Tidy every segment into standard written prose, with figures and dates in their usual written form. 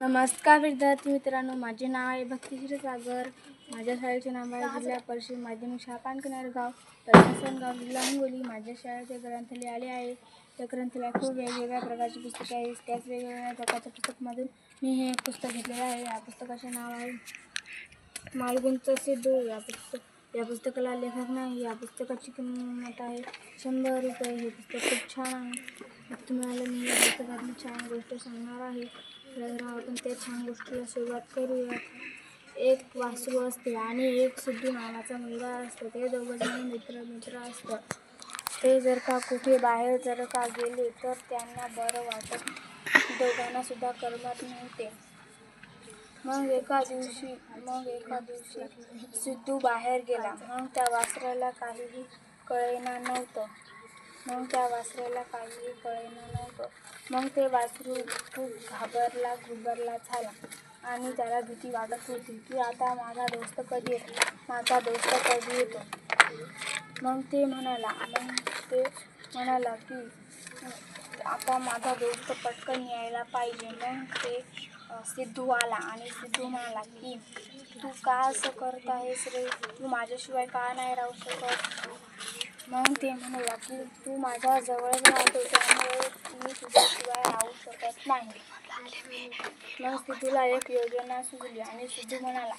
नमस्कार विद्यार्थी मित्रांनो, माझे नाव आहे भक्ती क्षीरसागर. माझ्या शाळेचे नाव आहे जिल्हा परिषद माध्यमिक शाळा पानकनेरगाव, गाव, जिल्हा हिंगोली. माझ्या शाळेचे ग्रंथालय आले आहे. त्या ग्रंथालयात खूप वेगवेगळ्या प्रकारची पुस्तके आहेत. त्याच वेगवेगळ्या प्रकारच्या पुस्तकामधून मी हे एक पुस्तक घेतलेलं आहे. या पुस्तकाचे नाव आहे मालगुणचा सिद्धू. या पुस्तकाला लेखक नाही. या पुस्तकाची किंमत आहे 100 रुपये. हे पुस्तक खूप छान आहे. तुम्हाला मी या पुस्तकातली छान गोष्ट सांगणार आहे. तर आपण त्या छान गोष्टीला सुरुवात करूया. एक वासरू असते आणि एक सिद्धू नावाचा मुलगा असतो. ते दोघंजण मित्र असतात. ते जर का कुठे बाहेर जर का गेले तर त्यांना बरं वाटत दोघांना सुद्धा करमत नव्हते. मग एका दिवशी सिद्धू बाहेर गेला. मग त्या वासराला काहीही कळेना नव्हतं. मग ते वासरू खूप घाबरला झाला आणि त्याला भीती वाटत होती की आता माझा दोस्त कधी येतो. मग ते म्हणाला की आता माझा दोस्त पटकन यायला पाहिजे. मग ते सिद्धू आला आणि सिद्धू म्हणाला की तू का असं करत आहेस रे? तू माझ्याशिवाय का नाही राहू शकत? मग ते म्हणाला की तू माझ्या जवळच राहतो, त्यामुळे मी तुझ्याशिवाय राहू शकत नाही. मग सिद्धूला एक योजना सुचली आणि सिद्धू म्हणाला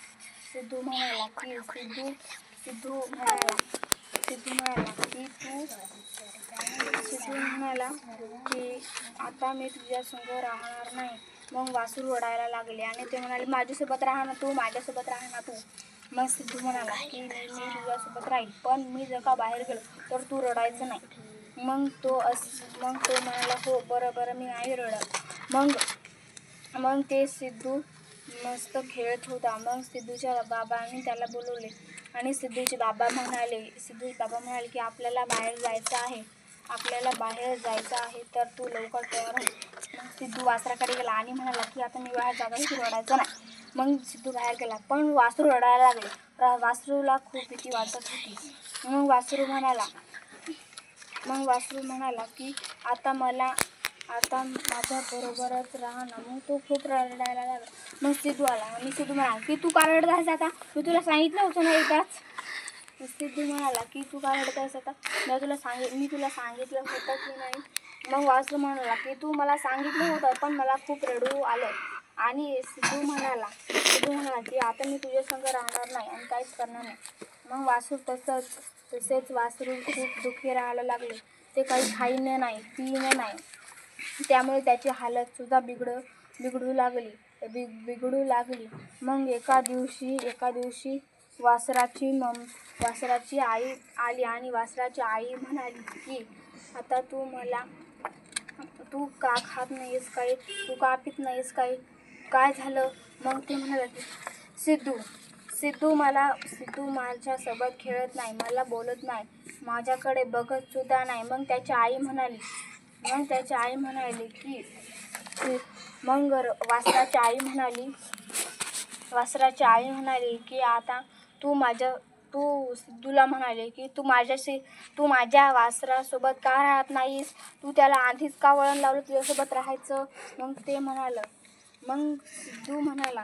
की आता मी तुझ्या संग राहणार नाही. मग वासरू रडायला लागले आणि ते म्हणाले माझ्यासोबत राहा ना तू. मग सिद्धू म्हणाला की मी तुझ्यासोबत राहील, पण मी जर का बाहेर गेलो तर तू रडायचं नाही. मग तो म्हणाला हो बरं मी नाही रडत. मग ते सिद्धू मस्त खेळत होता. मग सिद्धूच्या बाबांनी त्याला बोलवले आणि सिद्धूचे बाबा म्हणाले की आपल्याला बाहेर जायचं आहे तर तू लवकर तयार हो. मग सिद्धू वासराकडे गेला आणि म्हणाला की आता मी बाहेर जात आहे, तू रडायचं नाही. मग सिद्धू बाहेर गेला, पण वासरू रडायला लागले. वासरूला खूप भीती वाटत होती. मग वासरू म्हणाला की आता माझ्या बरोबरच राहा ना. मग तो खूप रडायला लागला. मग सिद्धू आला आणि सिद्धू म्हणाला की तू का रडत आहेस आता? मी तुला सांगितलं होतं ना एकदाच. सिद्धू म्हणाला की तू का रडत आहेस आता? मी तुला सांगितलं होतं की नाही? मग वासरू म्हणाला की तू मला सांगितलं होतं, पण मला खूप रडू आलं. आणि सिद्धू म्हणाला की आता मी तुझ्या संग राहणार नाही आणि काहीच करणार नाही. मग वासरू तसेच वासरू खूप दुःखी राहायला लागले. ते काही खाईने नाही, पिणे नाही. त्यामुळे त्याची हालत सुद्धा बिघडू लागली. मग एका दिवशी वासराची आई आली आणि वासराची आई म्हणाली की आता तू का खात नाहीस काय? तू का पित नाहीस काय? काय झालं? मग ते म्हणाले की सिद्धू माझ्यासोबत खेळत नाही, मला बोलत नाही, माझ्याकडे बघत सुद्धा नाही. मग त्याची आई म्हणाली की वासराची आई म्हणाली की आता तू सिद्धूला म्हणाले की तू माझ्या वासरासोबत का राहत नाहीस? तू त्याला आधीच का वळण लावलं तुझ्यासोबत राहायचं? मग सिद्धू म्हणाला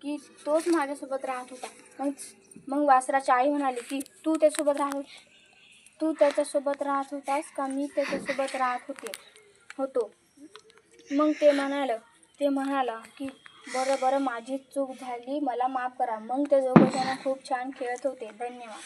की तोच माझ्यासोबत राहत होता. मग वासराची आई म्हणाली की तू त्याच्यासोबत राहत होतास का? मी त्याच्यासोबत राहत होतो. मग ते म्हणाला की बरं माझी चूक झाली, मला माफ करा. मग ते दोघंजण खूप छान खेळत होते. धन्यवाद.